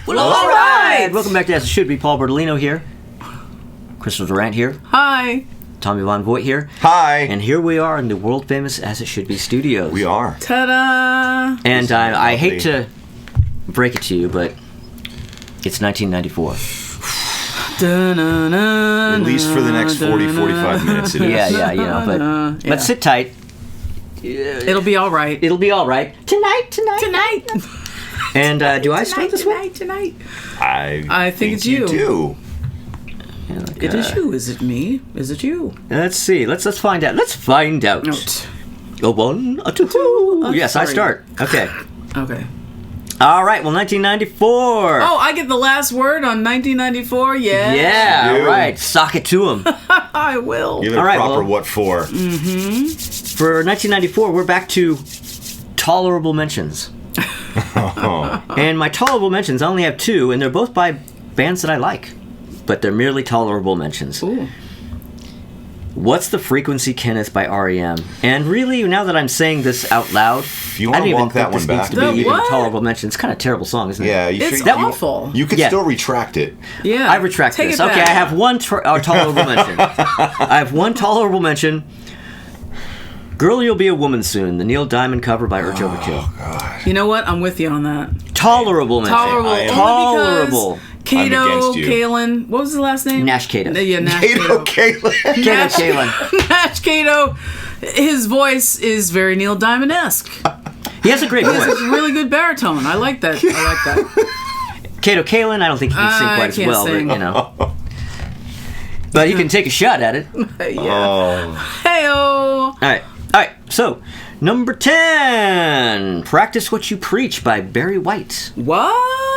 Well, all right. Welcome back to As It Should Be. Paul Bertolino here. Crystal Durant here. Hi. Tommy Von Voigt here. Hi. And here we are in the world famous As It Should Be studios. We are. Ta-da. And I hate to break it to you, but it's 1994. At least for the next 40, 45 minutes it is. Yeah, but sit tight. It'll be all right. It'll be all right. Tonight. And do I start this one? Tonight. I think it's you. Do. Yeah, like, It is you. Is it me? Is it you? Let's see. Let's find out. Let's find out. Note. A one, a two. Yes, I sorry. start. Okay. Okay. All right. Well, 1994. Oh, I get the last word on 1994? Yeah. Yeah. You. All right. Sock it to him. I will. Give it All a right, proper well- what for. For 1994, we're back to tolerable mentions. And my tolerable mentions, I only have two, and they're both by bands that I like, but they're merely tolerable mentions. Ooh. What's the Frequency, Kenneth by REM? And really, now that I'm saying this out loud, You I wanna don't even walk that think this one needs back? to be The even a what? tolerable mention. It's kind of a terrible song, isn't it? Yeah, you It's should. awful. You could Yeah. still retract it. Yeah. I retract Take this. it Okay, back. I have one tolerable mention. I have one tolerable mention. Girl, You'll Be a Woman Soon, the Neil Diamond cover by Urge Overkill. You know what? I'm with you on that. Tolerable mention. Tolerable. I am- Tolerable. Only because Kato, against you. Kaylin. What was the last name? Nash Kato. Yeah, Nash Kato Kato. Kaylin. Kato Nash- Kaelin. Nash Kato. His voice is very Neil Diamond-esque. He has a great He has voice. a really good baritone. I like that. Kato Kaelin, I don't think he can sing I quite as can't well, sing. but you know. But you can take a shot at it. Yeah. Oh, Heyo. All right. So, number 10, Practice What You Preach by Barry White. What?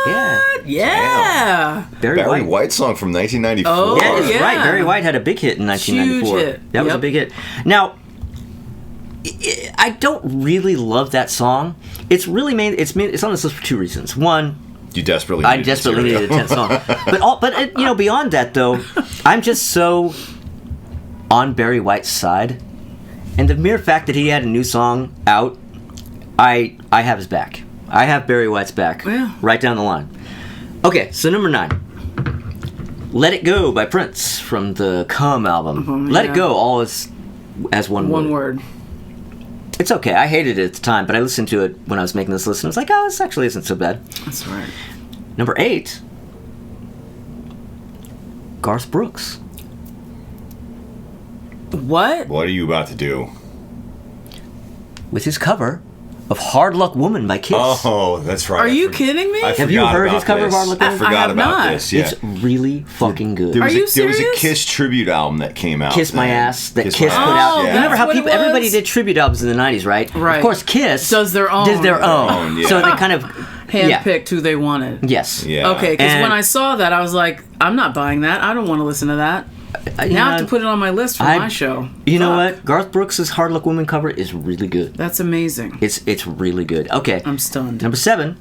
Yeah. Yeah. Barry White song from 1994. Oh, Yeah, that's yeah. right. Barry White had a big hit in 1994. Huge hit. That was a Yep. big hit. Now, I don't really love that song. It's really it's on this list for two reasons. One, You desperately. I needed desperately material. needed a 10th song. But beyond that though, I'm just so on Barry White's side, and the mere fact that he had a new song out, I have his back. I have Barry White's back. Yeah. Right down the line. Okay, so number 9, Let It Go by Prince from the Come album. Let yeah. It Go, all as one word. It's okay. I hated it at the time, but I listened to it when I was making this list, and I was like, oh, this actually isn't so bad. That's right. Number 8, Garth Brooks. What? What are you about to do? With his cover of Hard Luck Woman by Kiss. Oh, that's right. Are you kidding me? I Have you forgot heard about his cover of this. Hard Luck I Woman? I forgot have about not. this. Yeah. It's really fucking good. Are you There was a serious? Kiss tribute album that came out. Kiss My then. Ass that Kiss, My put Ass. out. Oh, Yeah. Remember how that's what it everybody was? did tribute albums in the 90s, right? Right. Of course, Kiss Does their own. did their own. own, yeah. So they kind of Handpicked who they wanted. Yes. Yeah. Okay, because And- when I saw that, I was like, I'm not buying that. I don't want to listen to that. Now I have to put it on my list for my show. You know Fuck. what? Garth Brooks' Hard Luck Woman cover is really good. That's amazing. It's really good. Okay. I'm stunned. Number 7,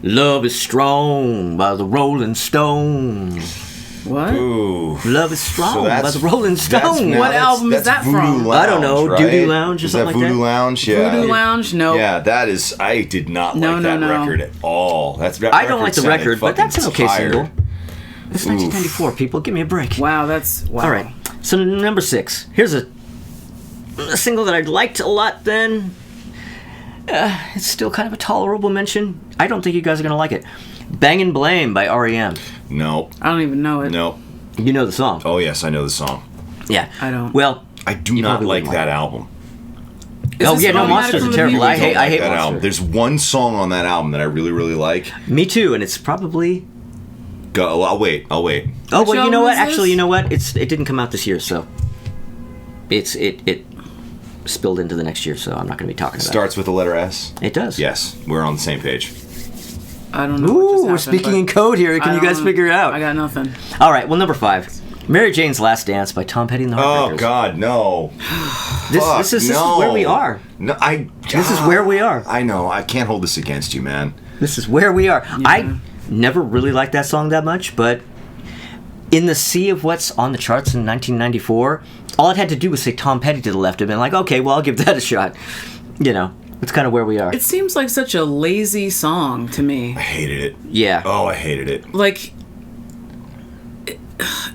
Love is Strong by the Rolling Stones. What? Ooh. Love is Strong So by that's- the Rolling that's Stones. now- What album is that's that Voodoo from? Lounge, I don't know, right? Doo-Doo Lounge or Is something that like Voodoo that? Lounge? Yeah. Voodoo Lounge? No. Yeah, that is. I did not No, like no, that no. record at all. That I don't like the sounded record, but that's an fucking okay tired. single. It's 1994, people. Give me a break. Wow, that's. Wow. All right. So number 6. Here's a single that I liked a lot then. It's still kind of a tolerable mention. I don't think you guys are going to like it. Bang and Blame by REM. No. I don't even know it. No. You know the song. Oh yes, I know the song. Yeah. I don't. Well, I do You not probably like wouldn't that like it. album. Is oh this yeah, no, automatic Monsters from are the terrible. Beatles? I hate that Monsters. album. There's one song on that album that I really, really like. Me too, and it's probably. Go. I'll wait. Oh Which well, you know album what? is this? Actually, you know what? It didn't come out this year, so it spilled into the next year. So I'm not going to be talking about Starts with the letter S. it. It does. Yes, we're on the same page. I don't know. Ooh, what just we're happened, speaking but in code here. Can I you guys don't- figure it out? I got nothing. All right. Well, number 5, Mary Jane's Last Dance by Tom Petty and the Heartbreakers. Oh God, no. This is where we are. No, This is where we are. I know. I can't hold this against you, man. This is where we are. I never really liked that song that much, but in the sea of what's on the charts in 1994, all it had to do was say Tom Petty to the left of it, and like, okay, well, I'll give that a shot. You know. That's kind of where we are. It seems like such a lazy song to me. I hated it. Yeah. Oh, I hated it. Like,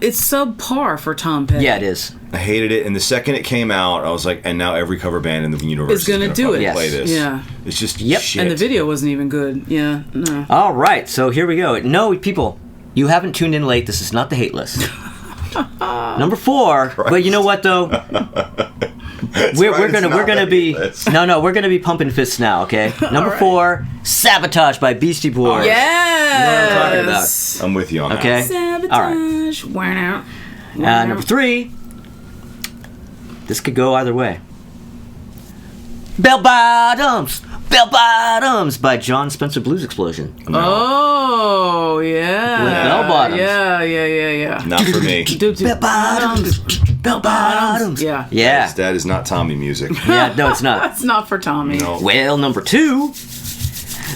it's subpar for Tom Petty. Yeah, it is. I hated it. And the second it came out, I was like, and now every cover band in the universe Is gonna do fucking it. play this. Yeah. It's just Yep. shit. And the video wasn't even good. Yeah, no. All right, so here we go. No, people, you haven't tuned in late. This is not the hate list. Number 4. But you know what though? We're gonna be we're gonna be pumping fists now. Okay. Number 4, Sabotage by Beastie Boys. Yes. I'm with you on Okay. that. Sabotage. Wow. Number 3. This could go either way. Bell Bottoms by John Spencer Blues Explosion. Oh, yeah. Bell Bottoms. Yeah. Not for me. Bell Bottoms. Yeah. Yeah. That is not Tommy music. Yeah, no, it's not. That's not for Tommy. No. Well, number 2.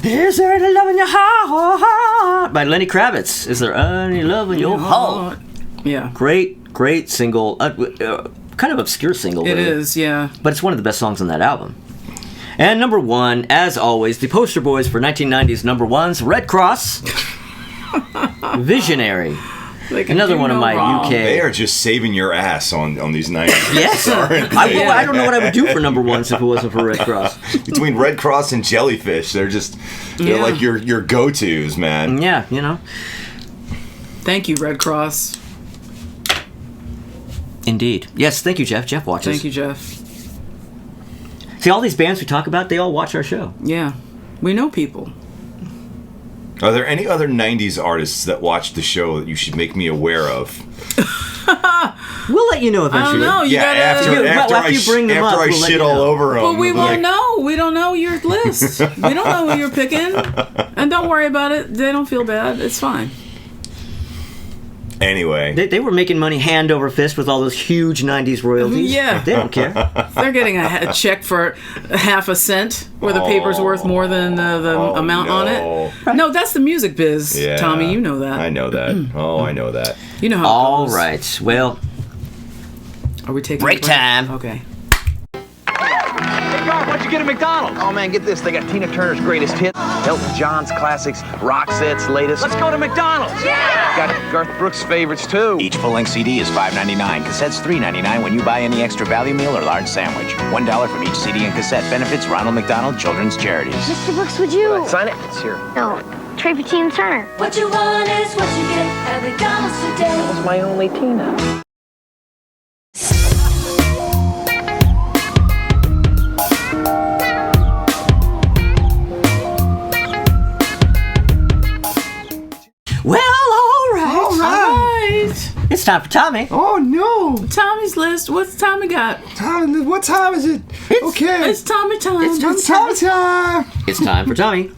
Is there any love in your heart? By Lenny Kravitz. Is there any love in your heart? Yeah. Great single. Kind of obscure single. It really. is, yeah. But it's one of the best songs on that album. And number 1, as always, the poster boys for 1990s number 1s, Red Cross, Visionary. Another one of my UK. They are just saving your ass on these 90s. Yes. I don't know what I would do for number 1s if it wasn't for Red Cross. Between Red Cross and Jellyfish, they're like your go-tos, man. Yeah, you know. Thank you, Red Cross. Indeed. Yes, thank you, Jeff. Jeff watches. Thank you, Jeff. See, all these bands we talk about, they all watch our show. Yeah. We know people. Are there any other 90s artists that watch the show that you should make me aware of? We'll let you know eventually. I don't know. You gotta, after you bring them up, I we'll let shit you all know. over them. But we won't know. We don't know your list. We don't know who you're picking. And don't worry about it. They don't feel bad. It's fine. Anyway. They were making money hand over fist with all those huge 90s royalties. Yeah. They don't care. They're getting a check for half a cent where the paper's worth more than the amount on it. No, that's the music biz, Yeah. Tommy. You know that. I know that. I know that. You know how All it goes. right. Well, Are we taking break a break? time. Okay. What'd you get at McDonald's? Oh man, get this. They got Tina Turner's greatest hits, Elton John's classics, Roxette's latest. Let's go to McDonald's. Yeah! Got Garth Brooks' favorites too. Each full-length CD is $5.99. Cassette's $3.99 when you buy any extra value meal or large sandwich. $1 from each CD and cassette. Benefits Ronald McDonald Children's Charities. Mr. Brooks, would you? Sign it. It's here. No, Trey for Tina Turner. What you want is what you get at McDonald's today. That's my only Tina. Well, all right. All right. It's time for Tommy. Oh no! Tommy's list. What's Tommy got? Tommy, what time is it? Okay. It's Tommy time. It's Tommy time. It's time for Tommy.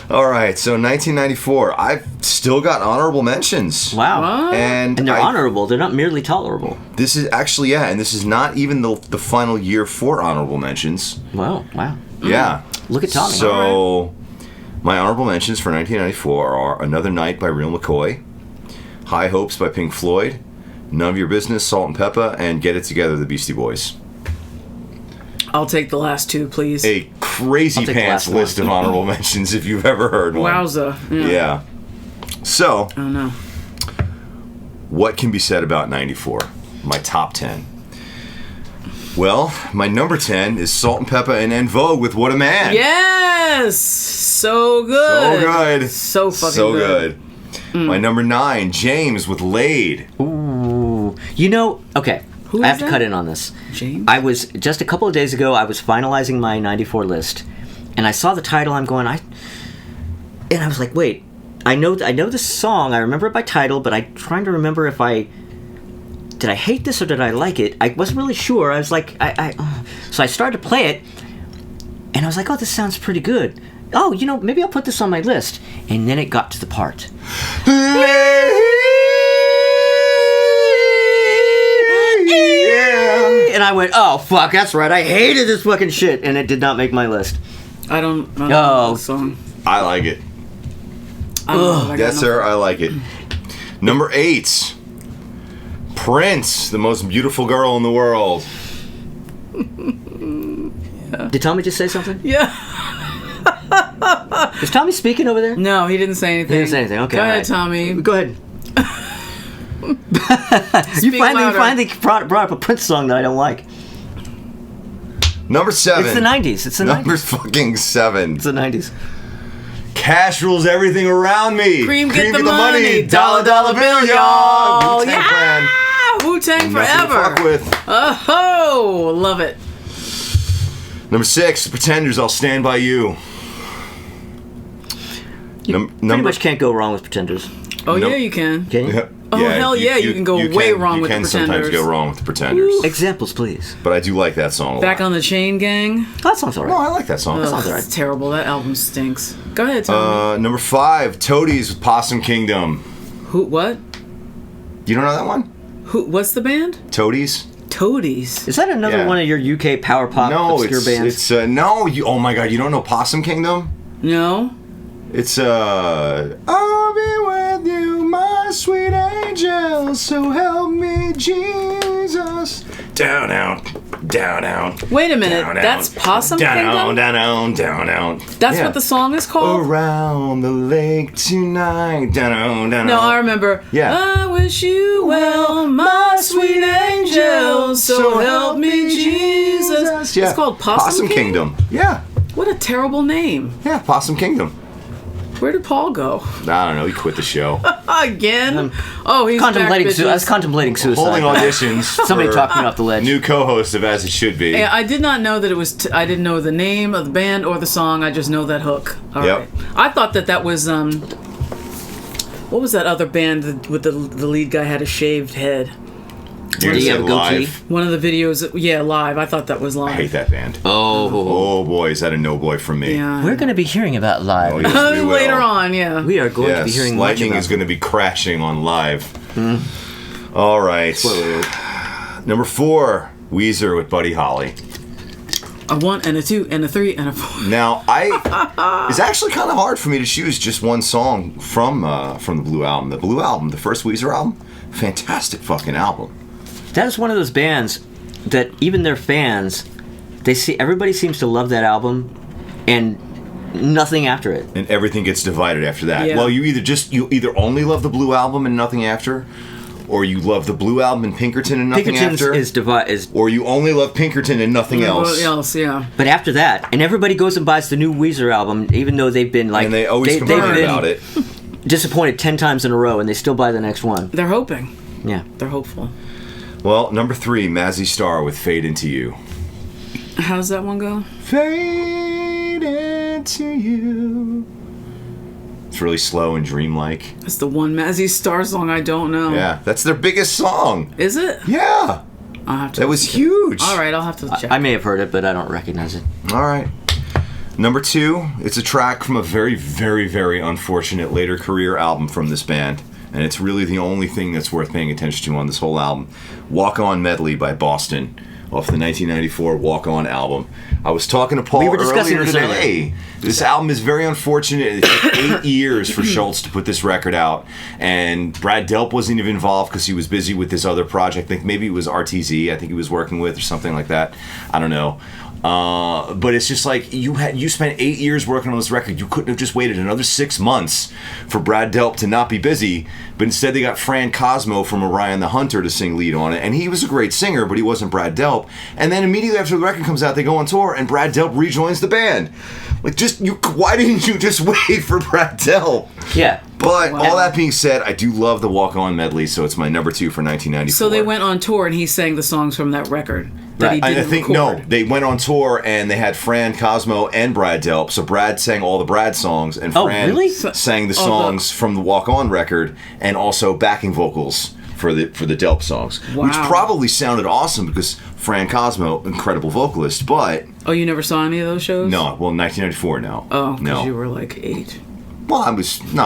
All right, so 1994. I've still got honorable mentions. Wow. What? And And they're honorable. They're not merely tolerable. This is actually, and this is not even the final year for honorable mentions. Wow. Yeah. Look at Tommy. So, my honorable mentions for 1994 are Another Night by Real McCoy, High Hopes by Pink Floyd, None of Your Business, Salt and Pepper, and Get It Together, the Beastie Boys. I'll take the last two, please. A crazy I'll take the pants last one. list of honorable mentions if you've ever heard one. Wowza. Yeah. So, I don't know. what can be said about 94? My top 10. Well, my number 10 is Salt and Pepper and En Vogue with What a Man. Yes! So good. So good. So fucking So good. good. My number 9, James with Laid. Ooh. You know, okay. Who I is have to that? cut in on this. James? I was, just a couple of days ago, I was finalizing my 94 list. And I saw the title, and I was like, wait. I know this song. I remember it by title, but I'm trying to remember if did I hate this or did I like it? I wasn't really sure. I was like, so I started to play it, and I was like, oh, this sounds pretty good. Oh, maybe I'll put this on my list. And then it got to the part. And I went, oh, fuck, that's right. I hated this fucking shit. And it did not make my list. I don't know the song. I like it. I don't know if I got Yes, no- sir, I like it. Number 8, Prince, the most beautiful girl in the world. Did Tommy just say something? Yeah. Is Tommy speaking over there? No, he didn't say anything. He didn't say anything. Okay. Go ahead, all right. Tommy. Go ahead. Speak You louder. finally brought up a Prince song that I don't like. Number 7. It's the 90s. It's the Number 90s. fucking 7. It's the 90s. Cash rules everything around me. Cream, get the money. Dollar bill, y'all. Wu-Tang Clan. Wu-Tang Nothing to forever. fuck with. Oh, love it. Number 6, The Pretenders, I'll Stand By You. Pretty much can't go wrong with Pretenders. Oh, Nope. yeah, you can. Can you? Oh, hell yeah, you can go way wrong with the You can sometimes Pretenders. go wrong with the Pretenders. Examples, please. But I do like that song a Back lot. on the Chain Gang. That song's No, alright. I like that song. Ugh, sounds alright. it's terrible. That album stinks. Go ahead, Tommy. Number 5, Toadies with Possum Kingdom. Who? What? You don't know that one? Who? What's the band? Toadies? Toadies. Is that another Yeah. one of your UK power pop No, obscure bands? it's no. Oh my God, you don't know Possum Kingdom? No. It's I'll be with you, my sweet angel, so help me, Jesus. Down, out, down, out. Wait a minute. Down, That's out, Possum down, Kingdom? down, down, down, out. That's Yeah. what the song is called? Around the lake tonight. Down, down, No, out. I remember. Yeah. I wish you well, my sweet angel, so help me, Jesus. Yeah. It's called Possum Kingdom. Yeah, What a terrible name. yeah, Possum Kingdom. Where did Paul go? I don't know. He quit the show. Again? Oh, he's Contemplating back, I was bitches. contemplating suicide. Holding auditions. Somebody for talked me off the ledge. New co-host of As It Should Be. Yeah, I did not know that it was. I didn't know the name of the band or the song. I just know that hook. All Yep. right. I thought that was what was that other band with the lead guy had a shaved head? You're Did he gonna have say a goatee? live. One of the videos. Yeah, live. I thought that was live. I hate that band. Oh. Oh boy, is that a no boy from me? Yeah. We're going to be hearing about live. Oh, yes, we will. Later on, yeah. We are going to be Yes, hearing lightning much is about going to be crashing on live. All right. Spoiler alert. Number 4, Weezer with Buddy Holly. A 1 and a 2 and a 3 and a 4. Now, it's actually kind of hard for me to choose just one song from the Blue Album. The Blue Album, the first Weezer album, fantastic fucking album. That is one of those bands that even their fans, everybody seems to love that album and nothing after it. And everything gets divided after that. Yeah. Well, you either only love the Blue Album and nothing after, or you love the Blue Album and Pinkerton and nothing Pinkerton's after, is or you only love Pinkerton and nothing else. What else? Yeah. but after that, and everybody goes and buys the new Weezer album, even though they've been like And they always they've complain been about it. disappointed 10 times in a row, and they still buy the next one. They're hoping. Yeah. They're hopeful. Well, number 3, Mazzy Star with Fade Into You. How's that one go? Fade into you. It's really slow and dreamlike. It's the one Mazzy Star song I don't know. Yeah, that's their biggest song. Is it? Yeah, I'll have to. that was huge. All right, I'll have to check. I may have heard it, but I don't recognize it. All right. Number 2, it's a track from a very, very, very unfortunate later career album from this band. And it's really the only thing that's worth paying attention to on this whole album. Walk On Medley by Boston, off the 1994 Walk On album. I was talking to Paul We were discussing earlier this today. This album is very unfortunate. It took 8 years for Schultz to put this record out. And Brad Delp wasn't even involved because he was busy with this other project. I think maybe it was RTZ I think he was working with or something like that. I don't know. But it's just like you spent 8 years working on this record. You couldn't have just waited another 6 months for Brad Delp to not be busy, but instead they got Fran Cosmo from Orion the Hunter to sing lead on it, and he was a great singer, but he wasn't Brad Delp. And then immediately after the record comes out, they go on tour, and Brad Delp rejoins the band. Like, why didn't you just wait for Brad Delp? Yeah. But all that being said, I do love the Walk On medley, so it's my number 2 for 1994. So they went on tour and he sang the songs from that record that he I didn't think record. no, they went on tour and they had Fran Cosmo and Brad Delp. So Brad sang all the Brad songs, and Fran really? sang the songs from the Walk On record, and also backing vocals for the Delp songs, which Wow. probably sounded awesome because Fran Cosmo, incredible vocalist, but Oh, you never saw any of those shows? no, well, 1994, no, Oh, because no. you were like 8. Well, I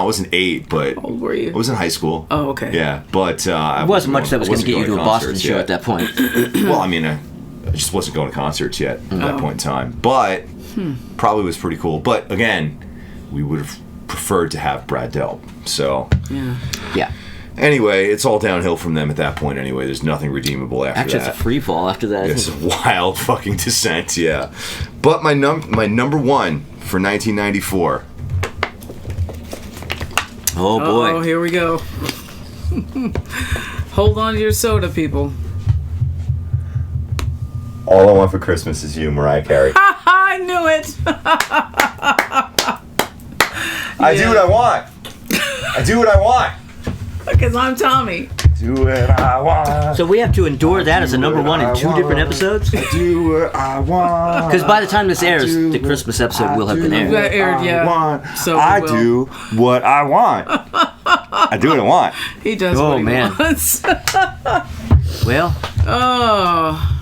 wasn't 8, but How old were you? I was in high school. Oh, okay. Yeah, but It wasn't much that was going to get you to a Boston show at that point. Well, I mean, I just wasn't going to concerts yet at that point in time. But probably was pretty cool. But again, we would have preferred to have Brad Delp. So Yeah. Yeah. Anyway, it's all downhill from them at that point. Anyway, there's nothing redeemable after Actually, that. it's a free fall after that. It's a wild fucking descent, yeah. But my number one for 1994. Oh boy! Oh, here we go. Hold on to your soda, people. All I Want for Christmas Is You, Mariah Carey. I knew it. I do what I want. I do what I want. Because I'm Tommy. Do what I want. So we have to endure that as a number one in 2 different episodes? I do what I want. Because by the time this airs, the Christmas episode will have been aired. That aired, yeah. So I we will. do what I want. I do what I want. He does Oh, what he man. wants. Well, Oh,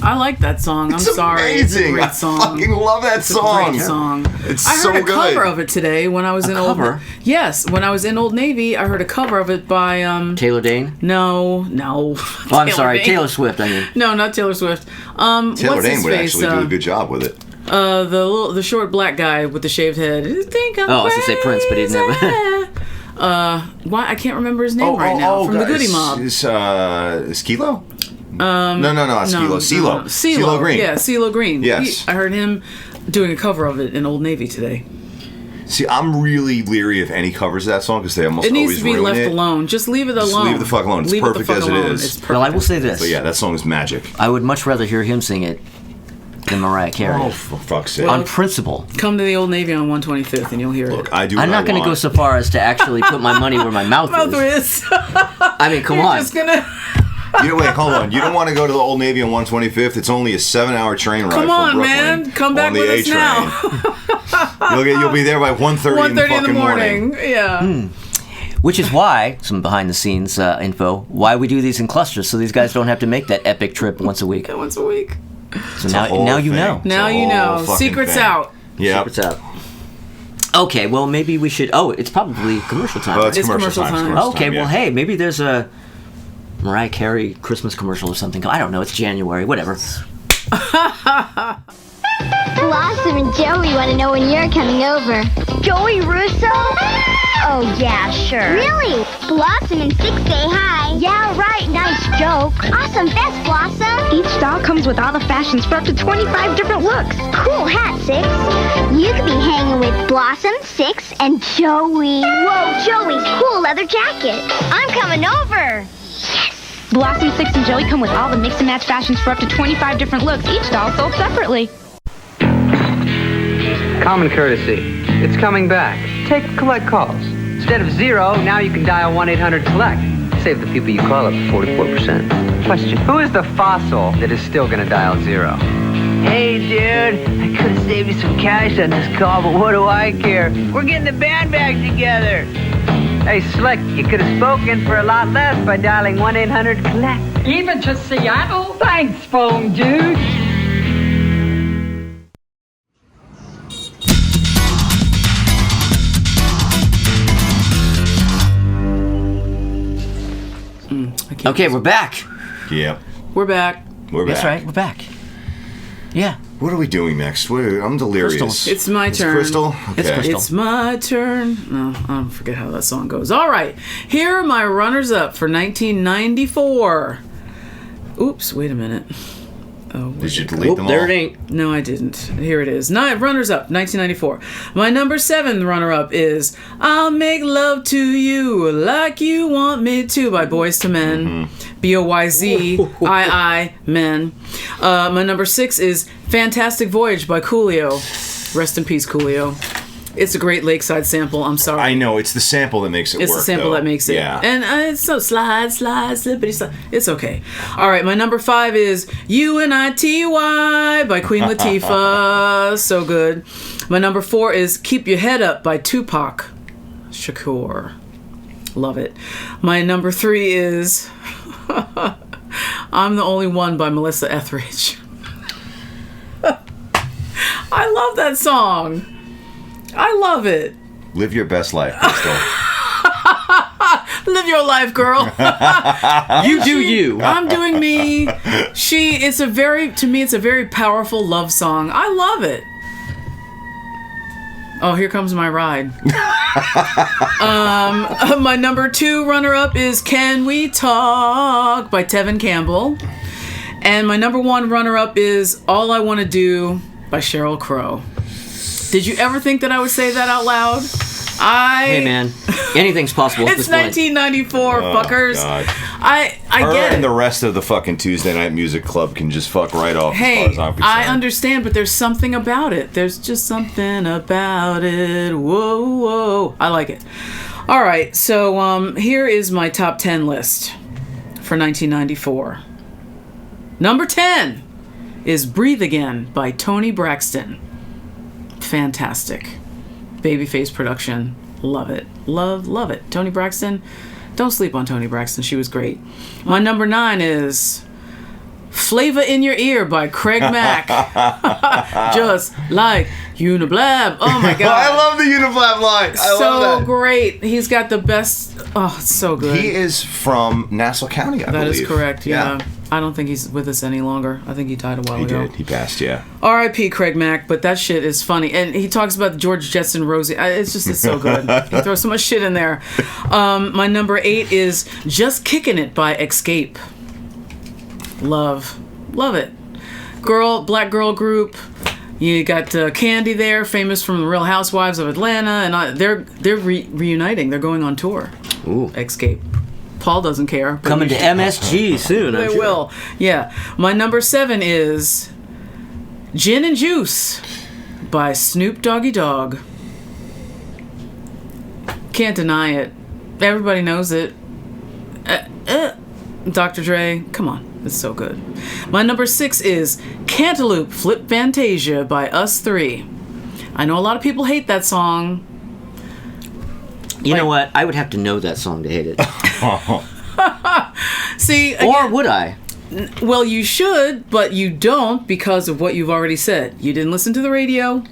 I like that song. I'm It's sorry. amazing. It's a I great song. fucking love that It's a song. great song. It's I so heard a good. cover of it today when I was in cover? Yes, when I was in Old Navy, I heard a cover of it by Taylor Dane? No. Oh, I'm sorry, Dane. Taylor Swift, I mean. No, not Taylor Swift. Taylor what's Dane his would face? actually do a good job with it. The short black guy with the shaved head. I think I'm Oh, I was gonna say Prince, but he didn't have crazy. Why I can't remember his name right now from the Goody Mob. Is Skilo? No, not Skilo. CeeLo. CeeLo Green. Yeah, CeeLo Green. Yes. I heard him doing a cover of it in Old Navy today. See, I'm really leery of any covers of that song because they almost It needs always to be ruin left it. alone. Just leave it alone. Just leave it the fuck alone. It's Leave it the perfect fuck as it alone. is. It's perfect. Well, I will say this. But yeah, that song is magic. I would much rather hear him sing it than Mariah Carey. Oh, for fuck's sake. On principle. Come to the Old Navy on 125th and you'll hear Look, it. I do what I'm not going to go so far as to actually put my money where my mouth is. I mean, come on. Just gonna... Wait, hold on. You don't want to go to the Old Navy on 125th? It's only a 7-hour train ride Come from on, Brooklyn man. Come back on the with A us train. now. You'll be there by 1:30 in the 1:30 fucking in the morning. morning. Yeah. Which is why, some behind the scenes info, why we do these in clusters, so these guys don't have to make that epic trip once a week. Once a week. So a now whole you thing. know. Now It's a you know. whole fucking Secret's thing. out. Yeah. Secret's out. Okay, well, maybe we should... Oh, it's probably commercial time. Well, it's It's commercial commercial time. time. Okay, well, hey, maybe there's a Mariah Carey Christmas commercial or something. I don't know. It's January. Whatever. Blossom and Joey want to know when you're coming over. Joey Russo? Oh, yeah, sure. Really? Blossom and Six say hi. Yeah, right. Nice joke. Awesome vest, Blossom. Each style comes with all the fashions for up to 25 different looks. Cool hat, Six. You could be hanging with Blossom, Six, and Joey. Whoa, Joey's cool leather jacket. I'm coming over. Blossom, Six, and Joey come with all the mix and match fashions for up to 25 different looks, each doll sold separately. Common courtesy. It's coming back. Take collect calls. Instead of 0, now you can dial 1-800-COLLECT. Save the people you call up 44%. Question. Who is the fossil that is still going to dial 0? Hey, dude. I could have saved you some cash on this call, but what do I care? We're getting the band back together. Hey, Slick, you could have spoken for a lot less by dialing 1-800-COLLECT. Even to Seattle? Thanks, phone dude. Okay, we're back. Yep. We're back. We're back. That's right, we're back. Yeah. What are we doing next? I'm delirious. Crystal. It's my turn. Crystal? Okay. It's Crystal. It's my turn. No, I don't forget how that song goes. All right. Here are my runners-up for 1994. Oops, wait a minute. Oh, Did you delete them all? There it ain't. No, I didn't. Here it is. Runners-up, 1994. My number 7 runner-up is I'll Make Love to You Like You Want Me To by Boyz II Men. B-O-Y-Z-I-I, Men. My number 6 is Fantastic Voyage by Coolio. Rest in peace, Coolio. It's a great Lakeside sample. I'm sorry. I know. It's the sample that makes it work. It's the sample though. that makes it. Yeah. And it's so slide, slippity slide. It's okay. All right, my number 5 is U-N-I-T-Y by Queen Latifah. So good. My number 4 is Keep Your Head Up by Tupac Shakur. Love it. My number 3 is I'm the Only One by Melissa Etheridge. I love that song. I love it. Live your best life, Crystal. Live your life, girl. You do you. I'm doing me. To me, it's a very powerful love song. I love it. Oh, here comes my ride. My number 2 runner-up is Can We Talk by Tevin Campbell. And my number 1 runner-up is All I Want to Do by Sheryl Crow. Did you ever think that I would say that out loud? Hey, man. Anything's possible at It's this point. 1994, fuckers. God. I Her get it. and the rest of the fucking Tuesday Night Music Club can just fuck right off as far Hey, as I'm concerned. I understand, but there's something about it. There's just something about it. Whoa, whoa. I like it. All right, so here is my top 10 list for 1994. Number 10 is Breathe Again by Toni Braxton. Fantastic. Babyface production. Love it. Love it. Toni Braxton. Don't sleep on Toni Braxton. She was great. My number 9 is Flavor in Your Ear by Craig Mack. Just like Uniblab. Oh my God. I love the Uniblab line. I so love that. great. He's got the best. Oh, it's so good. He is from Nassau County, I believe. That is correct, yeah. I don't think he's with us any longer. I think he died a while He ago. did. He passed, yeah. R.I.P. Craig Mack, but that shit is funny. And he talks about George Jetson Rosie. It's so good. He throws so much shit in there. My number 8 is Just Kicking It by Escape. Love it. Black girl group. You got Candy there, famous from the Real Housewives of Atlanta, and they're reuniting. They're going on tour. Ooh. Escape. Paul doesn't care. Coming to MSG soon, I'm They sure. will. Yeah. My number 7 is Gin and Juice by Snoop Doggy Dogg. Can't deny it. Everybody knows it. Dr. Dre, come on. It's so good. My number 6 is Cantaloupe Flip Fantasia by Us 3. I know a lot of people hate that song. You know what? I would have to know that song to hate it. See, or would I? Well, you should, but you don't because of what you've already said. You didn't listen to the radio.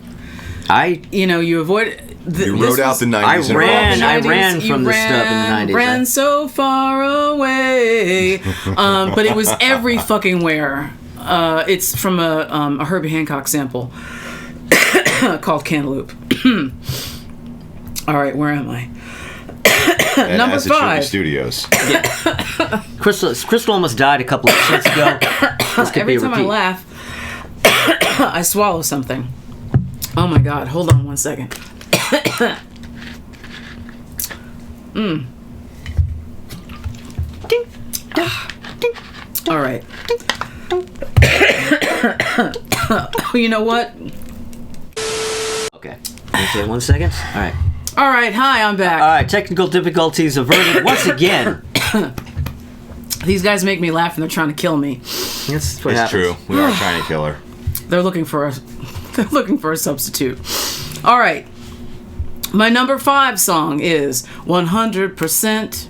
You avoid. You wrote out the 90s. I ran from the stuff in the 90s. Ran so far away. But it was every fucking where. It's from a Herbie Hancock sample called Cantaloupe. All right, where am I? Number 5. Studios. Yeah. Crystal almost died a couple of minutes ago. Every time I laugh, I swallow something. Oh my God! Hold on one second. All right. You know what? Okay. Okay, 1 second. All right. All right. Hi, I'm back. All right. Technical difficulties averted once again. These guys make me laugh, and they're trying to kill me. That's true. We are trying to kill her. They're looking for a substitute. All right. My number 5 song is 100%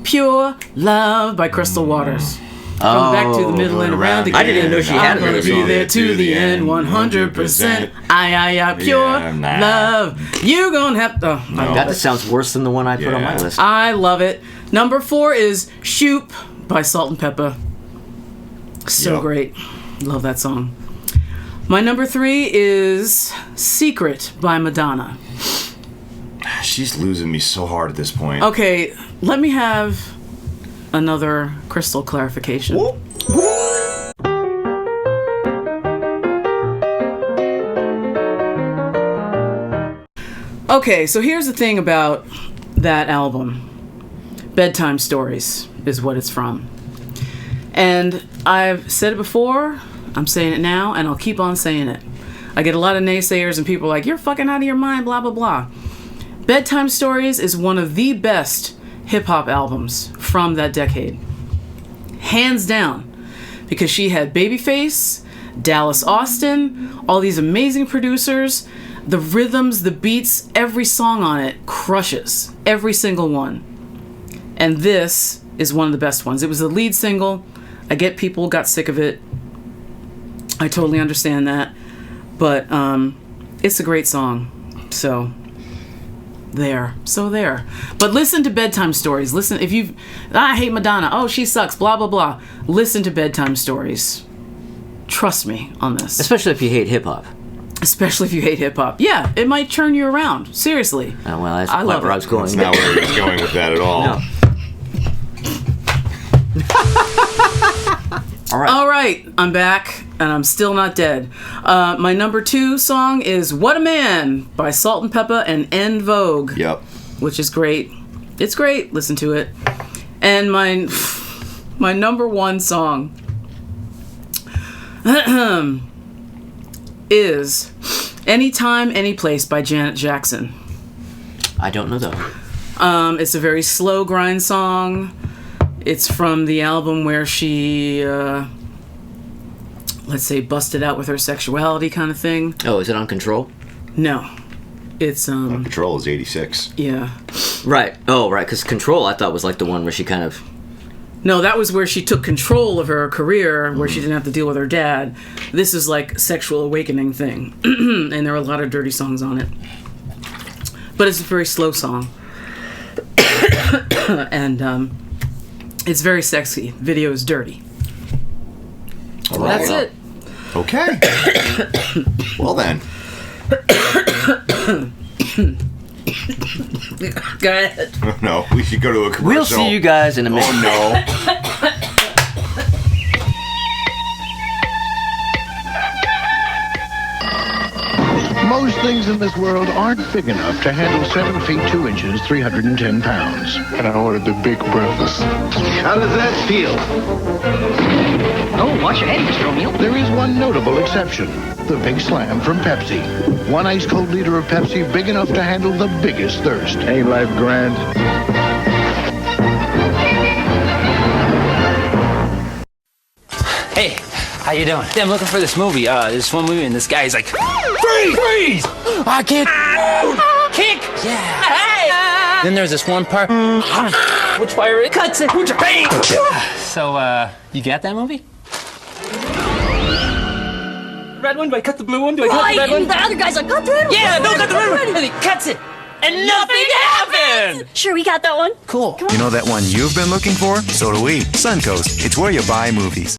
Pure Love by Crystal Waters. From back to the middle and around again. I didn't even know she had I'm gonna be there to the end. 100%. Pure love. You gonna have to. That just sounds worse than the one I put on my list. I love it. Number 4 is Shoop by Salt and Pepper. So great. Love that song. My number 3 is Secret by Madonna. She's losing me so hard at this point. Okay, let me have another Crystal clarification. Okay, so here's the thing about that album. Bedtime Stories is what it's from. And I've said it before, I'm saying it now, and I'll keep on saying it. I get a lot of naysayers and people are like, you're fucking out of your mind, blah, blah, blah. Bedtime Stories is one of the best hip-hop albums from that decade. Hands down. Because she had Babyface, Dallas Austin, all these amazing producers. The rhythms, the beats, every song on it crushes. Every single one. And this is one of the best ones. It was the lead single. I get people got sick of it. I totally understand that. But it's a great song. So there. But listen to Bedtime Stories. Listen, if you've... I hate Madonna. Oh, she sucks. Blah, blah, blah. Listen to Bedtime Stories. Trust me on this. Especially if you hate hip-hop. Especially if you hate hip hop. Yeah, it might turn you around. Seriously. Oh, well, that's I not love where it. I was going. That's not where he was going with that at all. No. All right, I'm back, and I'm still not dead. My number 2 song is "What a Man" by Salt and Peppa and En Vogue. Yep. Which is great. It's great. Listen to it. And my number 1 song is "Anytime, Anyplace" by Janet Jackson. I don't know though. It's a very slow grind song. It's from the album where she, let's say, busted out with her sexuality kind of thing. Oh, is it on Control? No. It's, Control is 86. Yeah. Right. Oh, right, because Control I thought was like the one where she kind of... No, that was where she took control of her career, where she didn't have to deal with her dad. This is like sexual awakening thing. And there are a lot of dirty songs on it. But it's a very slow song. And, it's very sexy. Video is dirty. All right. That's it. Okay. Well then. Go ahead. No, we should go to a commercial. We'll see you guys in a minute. Oh no. Most things in this world aren't big enough to handle 7 feet 2 inches, 310 pounds. And I ordered the big breakfast. How does that feel? Oh, watch your head, Mr. O'Neill. There is one notable exception. The Big Slam from Pepsi. 1 ice-cold liter of Pepsi big enough to handle the biggest thirst. Ain't life grand? Hey, how you doing? I'm looking for this movie. This one movie, and this guy's like, freeze! I can't. Kick! Yeah. Hey! Then there's this one part. Which fire it cuts it. Bang! So, you got that movie? Red one? Do I cut the blue one? Do I cut the red one? The other guy's like, cut the red one. Yeah, no, cut the red one. And he cuts it. And nothing happened! Sure, we got that one. Cool. You know that one you've been looking for? So do we. Suncoast. It's where you buy movies.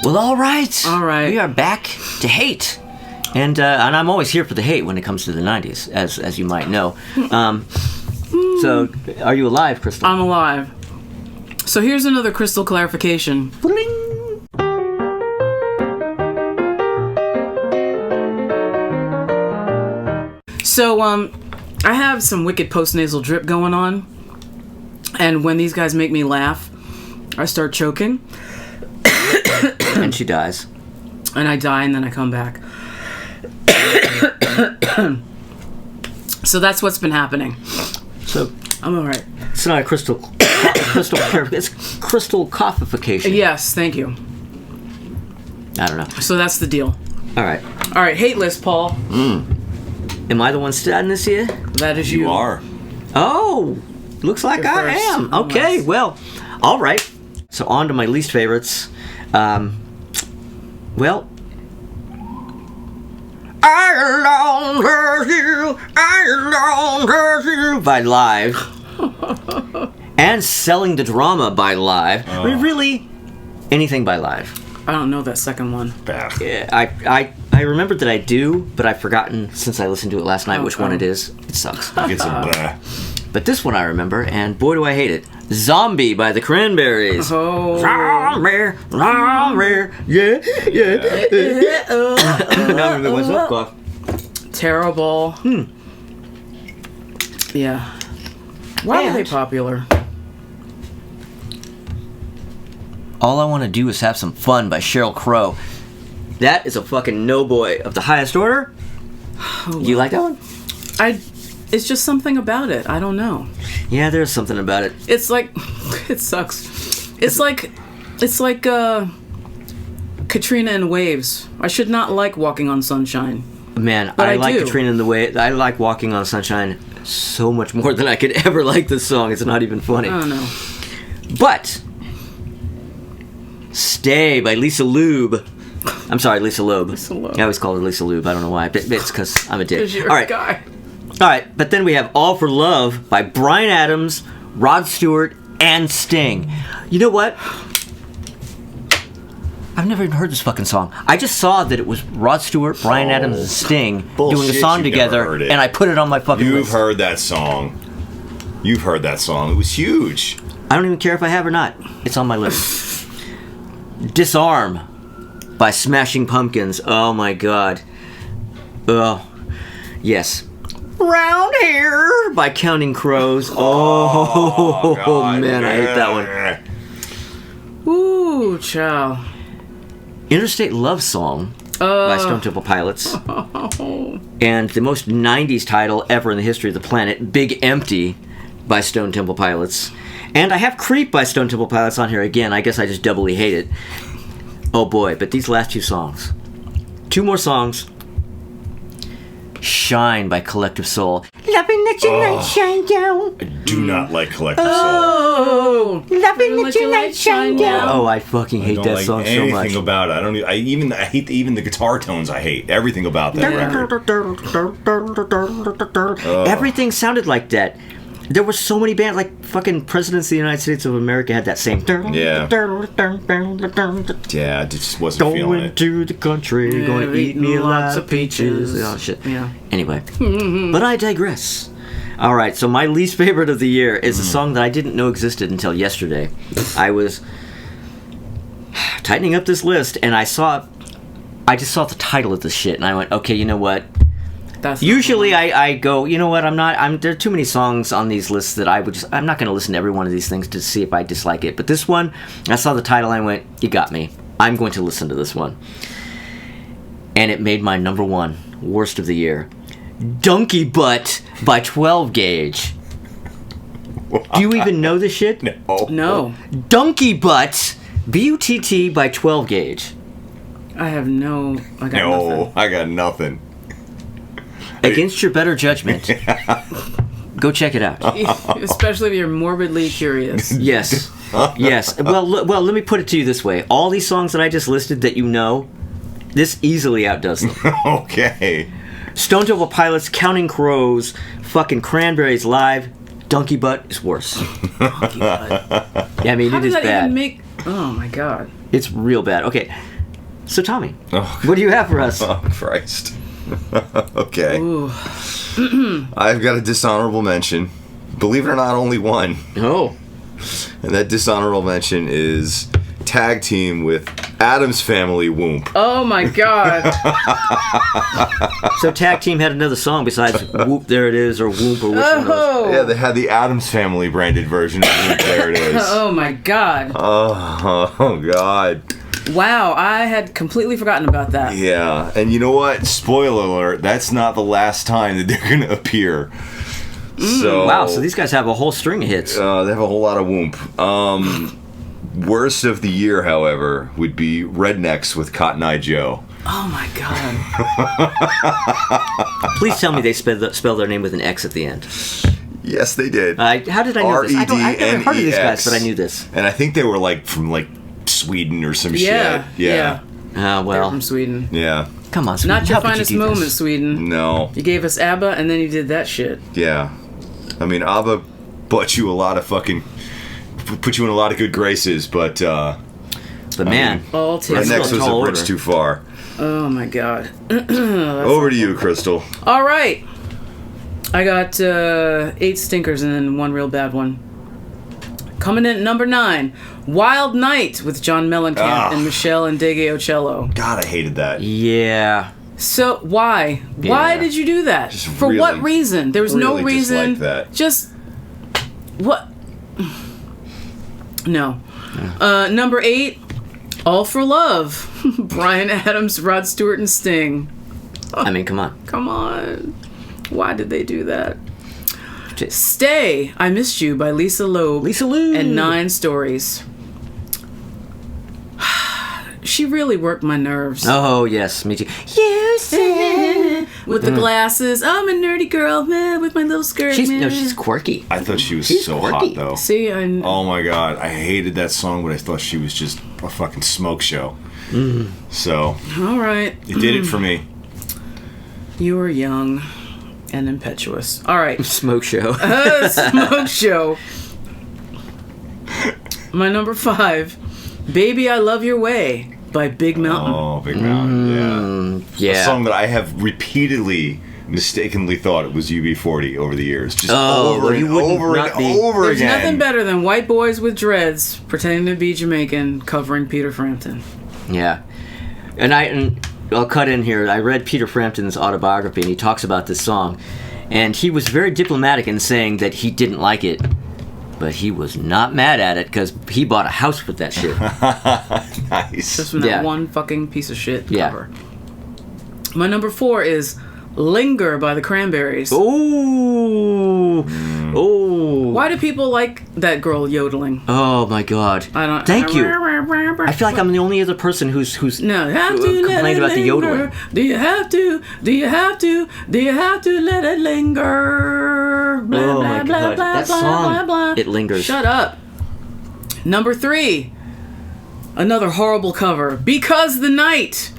Well, all right. All right. We are back to hate. And I'm always here for the hate when it comes to the 90s, as you might know. So, are you alive, Crystal? I'm alive. So here's another Crystal clarification. So, I have some wicked post-nasal drip going on. And when these guys make me laugh, I start choking. And she dies. And I die, and then I come back. So that's what's been happening. So I'm all right. It's not a crystal it's crystal coffification. Yes, thank you. I don't know. So that's the deal. All right. All right, hate list, Paul. Am I the one starting this here? That is you. You are. Oh, looks like You're I first. am. Okay, Yes. well, all right. So on to my least favorites. Well, I long for you, I long for you by Live. And Selling the Drama by Live. I mean, really, anything by Live. I don't know that second one. Yeah, I remembered that I do, but I've forgotten since I listened to it last night which one it is. It sucks. Get some But this one I remember, and boy do I hate it. Zombie by the Cranberries. Oh. Zombie, zombie, yeah, yeah. Now I'm gonna myself cough. Terrible. Yeah. Why are they And- popular? All I Want to Do Is Have Some Fun by Sheryl Crow. That is a fucking no boy of the highest order. You like that one? It's just something about it. I don't know. Yeah, there's something about it. It's like it sucks. It's like Katrina and Waves. I should not like Walking on Sunshine. Man, But I I like do. Katrina and the Way. I like Walking on Sunshine so much more than I could ever like this song. It's not even funny. I don't know. But Stay by Lisa Loeb. I'm sorry, Lisa Loeb. I always call her Lisa Loeb. I don't know why. It's because I'm a dick. 'Cause you're All a right. guy. All right, but then we have All for Love by Bryan Adams, Rod Stewart, and Sting. You know what? I've never even heard this fucking song. I just saw that it was Rod Stewart, Bryan Adams, and Sting doing a song together, and I put it on my fucking list. You've heard that song. You've heard that song. It was huge. I don't even care if I have or not. It's on my list. Disarm by Smashing Pumpkins. Oh my god. Oh, yes. Round Here by Counting Crows. Oh, God, man, I hate that one. Ooh, chow. Interstate Love Song by Stone Temple Pilots. And the most 90s title ever in the history of the planet, Big Empty by Stone Temple Pilots. And I have Creep by Stone Temple Pilots on here again. I guess I just doubly hate it. Oh boy, but these last two songs. Two more songs. Shine by Collective Soul. Loving that your light shine down. I do not like Collective Soul. Oh, loving that your light shine down. Oh, I fucking hate that like song so much. Anything about it. I don't. I hate even the guitar tones. I hate everything about that record. Everything sounded like that. There were so many bands, like fucking Presidents of the United States of America had that same. Yeah. Yeah, I just wasn't feeling Going it. to the country, going to eat me lots lots of peaches. Oh shit. Yeah. Anyway, but I digress. All right, so my least favorite of the year is a song that I didn't know existed until yesterday. I was tightening up this list, and I just saw the title of this shit, and I went, okay, you know what? Usually I go, you know what, there are too many songs on these lists that I'm not going to listen to every one of these things to see if I dislike it. But this one, I saw the title and I went, you got me. I'm going to listen to this one. And it made my number one worst of the year. Donkey Butt by 12 Gauge. Do you even know this shit? No. Donkey Butt, B-U-T-T by 12 Gauge. I have no... I got nothing. I got nothing. Against your better judgment. Go check it out. Especially if you're morbidly curious. Yes. Yes. Well, let me put it to you this way. All these songs that I just listed that you know, this easily outdoes them. Okay. Stone Temple Pilots, Counting Crows, fucking Cranberries Live, Donkey Butt is worse. Donkey Butt. Yeah, I mean, How it is did that bad. even make... Oh, my God. It's real bad. Okay. So, Tommy, what do you have for us? Oh, Christ. Okay. Ooh. I've got a dishonorable mention. Believe it or not, only one. Oh. And that dishonorable mention is tag team with Addams Family Whoomp. Oh my God. So tag team had another song besides Whoop There It Is or Whoop or which one Oh. Yeah, they had the Addams Family branded version of Whoop There It Is. Oh my God. Oh God. Wow, I had completely forgotten about that. Yeah, and you know what? Spoiler alert, that's not the last time that they're going to appear. So wow, so these guys have a whole string of hits. They have a whole lot of whoomp. Worst of the year, however, would be Rednecks with Cotton Eye Joe. Oh my God. Please tell me they spell their name with an X at the end. Yes, they did. How did I know this? I've never heard of these guys, but I knew this. And I think they were from Sweden or some Yeah, shit. Yeah. Well. They're from Sweden. Yeah. Come on, Sweden. Not your How could finest you do moment, this? Sweden. No. You gave us ABBA and then you did that shit. Yeah. I mean, ABBA put you in a lot of good graces, but man, Rednecks was a bridge too far. Oh my God. Over to you, Crystal. All right. I got 8 stinkers and then one real bad one. Coming in at number 9, Wild Night with John Mellencamp and Michelle and Ocello. God, I hated that. Yeah. So why? Yeah. Why did you do that? For really, what reason? There was no really reason. dislike that. Just what? No. Number 8, All for Love. Bryan Adams, Rod Stewart, and Sting. I mean, come on. Come on. Why did they do that? Stay, I Missed You by Lisa Loeb. And 9 Stories. She really worked my nerves. Oh, yes, me too. You said... With the glasses. I'm a nerdy girl, man, with my little skirt, man. She's quirky. I thought she was so quirky. hot, though. See, oh my God, I hated that song, but I thought she was just a fucking smoke show. So, all right. It did it for me. You were young and impetuous. All right. Smoke show. Smoke show. My number 5, Baby I Love Your Way by Big Mountain. Oh, Big Mountain, yeah. A song that I have repeatedly mistakenly thought it was UB40 over the years. Just over and over and over There's again. nothing better than white boys with dreads pretending to be Jamaican covering Peter Frampton. Yeah. And I'll cut in here. I read Peter Frampton's autobiography, and he talks about this song. And he was very diplomatic in saying that he didn't like it. But he was not mad at it because he bought a house with that shit. Nice. Just from that one fucking piece of shit cover. My number 4 is Linger by the Cranberries. Ooh. Ooh. Why do people like that girl yodeling? Oh my god. I don't. Thank you. I feel like I'm the only other person who's no, have to complained about the yodeling. Do you have to? Do you have to? Do you have to let it linger? Blah, oh blah, my blah, god. blah, That blah, song, blah, blah. it lingers. Shut up. Number 3. Another horrible cover. Because the Night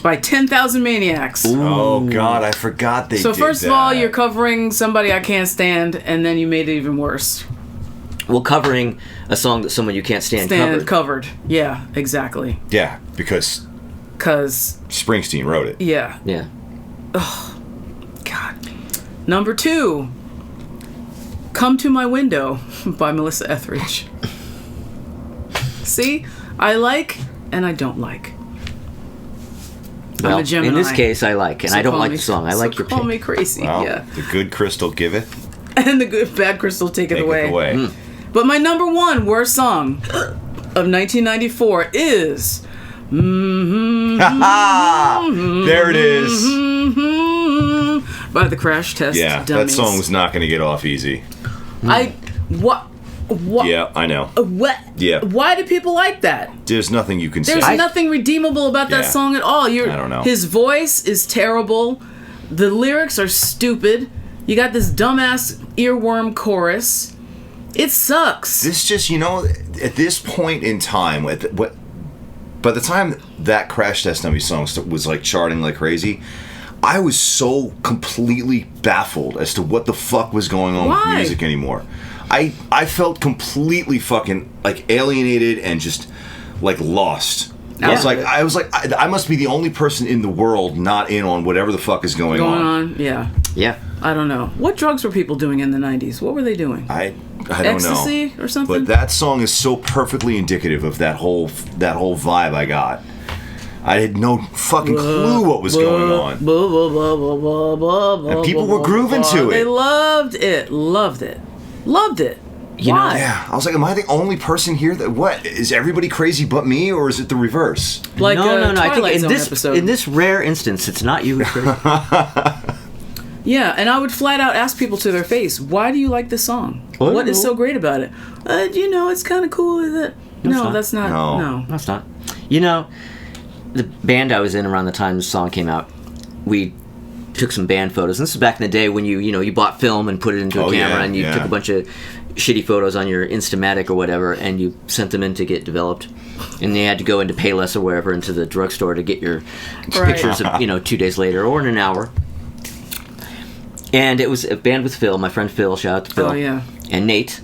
by 10,000 Maniacs. Ooh. Oh God, I forgot they did that. So first of all, you're covering Somebody I Can't Stand, and then you made it even worse. Well, covering a song that someone you can't stand covered. Yeah, exactly. Yeah, because Springsteen wrote it. Yeah. Yeah. Oh, God. Number 2, Come to My Window by Melissa Etheridge. See? I like and I don't like. Well, I'm a Gemini. in this case, I like, and So I don't call like me- the song. I like so your call pick. me crazy, Well, yeah. the good crystal giveth. And the good bad crystal taketh Take away. it away. Mm. But my number 1 worst song of 1994 is There it is. by the Crash Test Yeah, Dummies. that song was not going to get off easy. What? Yeah, I know. What? Yeah. Why do people like that? There's nothing you can There's say. nothing redeemable about that Yeah. song at all. I don't know. His voice is terrible. The lyrics are stupid. You got this dumbass earworm chorus. It sucks. This just, at this point in time, by the time that Crash Test Dummy song was like charting like crazy, I was so completely baffled as to what the fuck was going on with music anymore. I felt completely fucking like alienated and just like lost. I was like, I must be the only person in the world not in on whatever the fuck is going on. Yeah. Yeah. I don't know. What drugs were people doing in the 90s? What were they doing? I don't Ecstasy know. or something? But that song is so perfectly indicative of that whole vibe I got. I had no fucking clue what was going on. And people were grooving to They it. loved it. Loved it. Loved it. Why? Yeah, I was like, am I the only person here that is everybody crazy but me, or is it the reverse? Like no. I think Twilight in Zone this episode. in this rare instance, it's not you. Yeah, and I would flat out ask people to their face, why do you like this song? I What is don't know. so great about it? It's kind of cool, is it? No, that's not. No. That's not. The band I was in around the time the song came out, we took some band photos. And this is back in the day when you bought film and put it into a camera and you took a bunch of shitty photos on your Instamatic or whatever and you sent them in to get developed. And they had to go into Payless or wherever into the drugstore to get your pictures of, 2 days later or in an hour. And it was a band with Phil, my friend Phil, shout out to Phil. Oh, yeah. And Nate.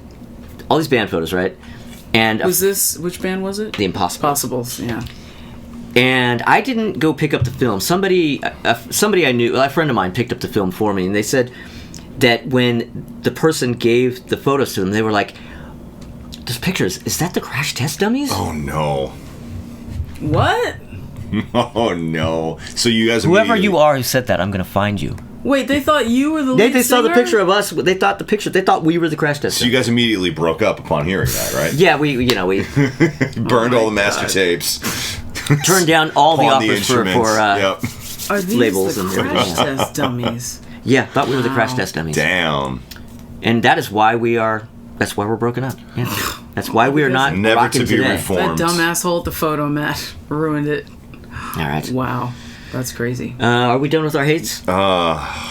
All these band photos, right? And Which band was it? The Impossibles. Possibles, yeah. And I didn't go pick up the film. Somebody I knew, a friend of mine, picked up the film for me, and they said that when the person gave the photos to them, they were like, "Those pictures, is that the Crash Test Dummies?" Oh no! What? Oh no! So you guys, Whoever you are who said that, I'm gonna find you. Wait, they thought you were the lead They saw the singer? picture of us. They thought we were the Crash Test. So you guys immediately broke up upon hearing that, right? Yeah, we burned all the master tapes. Turned down all the Pawned offers for Are these labels the and Crash Test Dummies? Yeah, thought we were the Crash Test Dummies. Damn. And that is why that's why we're broken up. Yeah. That's why we are not Never rocking to be today. reformed. That dumb asshole at the photo mat ruined it. All right. Wow. That's crazy. Are we done with our hates? That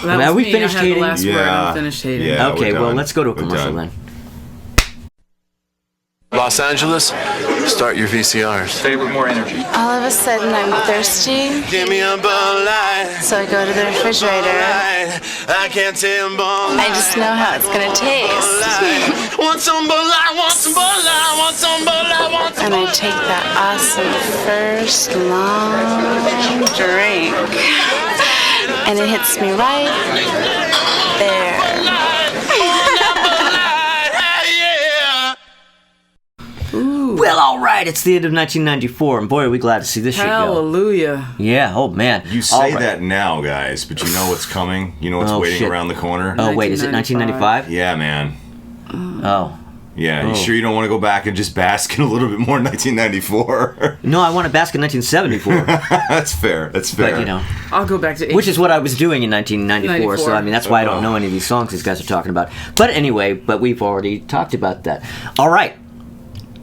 was we me. finished I had hating? the last word. I'm finished hating. Yeah, okay, we're well, done. let's go to a We're commercial done. then. Los Angeles, Start your VCRs. Say it with more energy. All of a sudden, I'm thirsty. Give me a Bud Light. So I go to the refrigerator. I can't tell Bud I just know how it's gonna taste. Want some Bud Light, want some Bud Light, want some Bud Light, want some. And I take that awesome first long drink. And it hits me right there. Well, all right, it's the end of 1994, and boy, are we glad to see this shit go. Hallelujah. Yeah, oh man. You say that now, guys, but you know what's coming? You know what's waiting around the corner? Oh, wait, is it 1995? Yeah, man. Oh. Yeah, you sure you don't want to go back and just bask in a little bit more in 1994? No, I want to bask in 1974. That's fair. That's fair. But, you know. I'll go back to... Which is what I was doing in 1994, so I mean, that's why I don't know any of these songs these guys are talking about. But anyway, we've already talked about that. All right.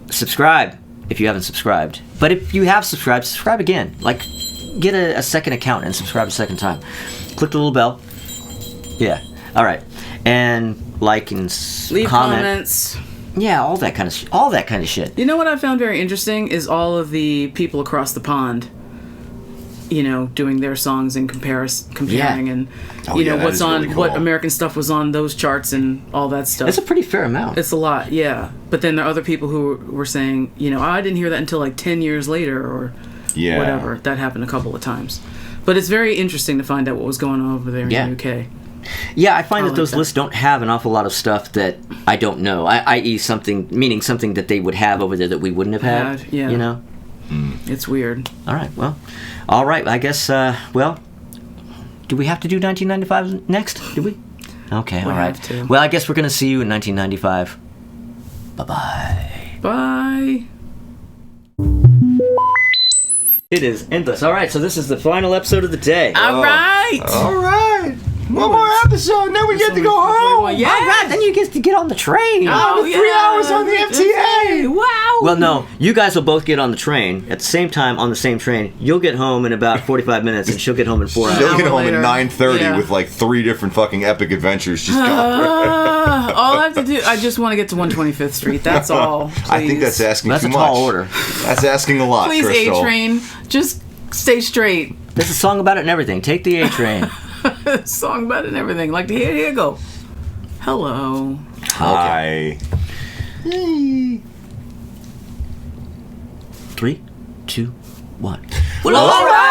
Subscribe if you haven't subscribed. But if you have subscribed, subscribe again. Like, get a second account and subscribe a second time. Click the little bell. Yeah. All right. And like and leave comment. Comments. Yeah, all that kind of shit. You know what I found very interesting is all of the people across the pond, you know, doing their songs and comparing and you know what's on really cool. What American stuff was on those charts and all that stuff. It's a pretty fair amount. It's a lot, yeah. But then there are other people who were saying, you know, I didn't hear that until like 10 years later or whatever. That happened a couple of times. But it's very interesting to find out what was going on over there in the UK. Yeah, I find that those lists don't have an awful lot of stuff that I don't know. I.e. something that they would have over there that we wouldn't have had. Yeah. You know? It's weird. All right, well. All right, I guess, well, do we have to do 1995 next? Do we? Okay, all right. Well, I guess we're going to see you in 1995. Bye-bye. Bye. It is endless. All right, so this is the final episode of the day. All right. All right. One more episode, and then we get to go home. Yeah. All right, then you get to get on the train. 3 hours on the MTA. Wow. Well, no, you guys will both get on the train at the same time on the same train. You'll get home in about 45 minutes, and she'll get home in 4 hours. She'll get home at 9:30 with like 3 different fucking epic adventures she's got. All I have to do, I just want to get to 125th Street. That's all. Please. I think that's asking too much. That's a tall order. That's asking a lot, Please, Crystal. A-Train, just stay straight. There's a song about it and everything. Take the A-Train. Song about it and everything. Like, here you go. Hello. Hi. Okay. 3, 2, 1. Well, all right.